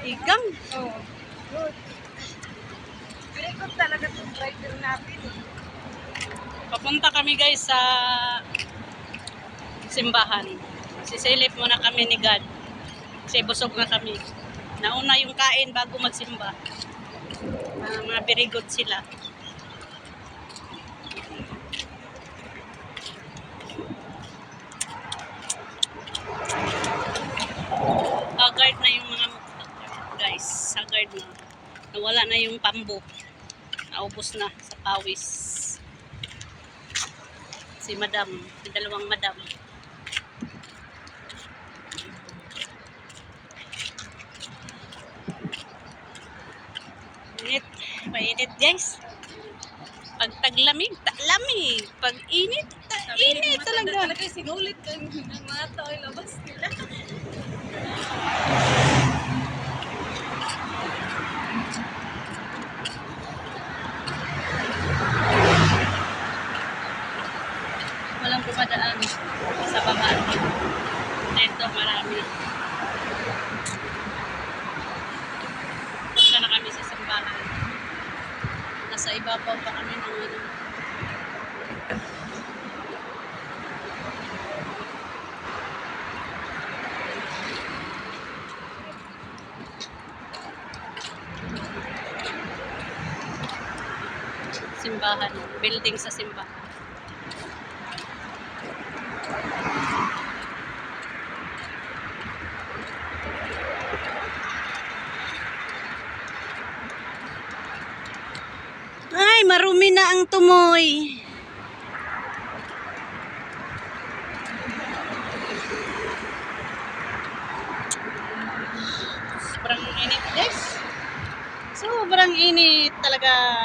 Igang. Oo. Good. Very good talaga itong driver natin. Papunta kami guys sa simbahan. Sisilip muna kami ni God. Kasi busog na kami. Nauna yung kain bago magsimba. Mga very good sila. Haggard na yung mga guys. Haggard na. Nawala na yung pambo. Naubos na sa pawis. Si madam. Si dalawang madam. Init. Mainit guys. Pag taglamig, lamig. Pag init, init talaga. Talaga sinulit ng mga tao ay labas nila. Walang dumadaan sa baba. Dito marami. Punta na kami sa simbahan. Nasa ibabaw pa kami ng ano. Simbahan. Building sa simbahan. Ay, marumi na ang tumoy. Sobrang init, guys. Sobrang init talaga.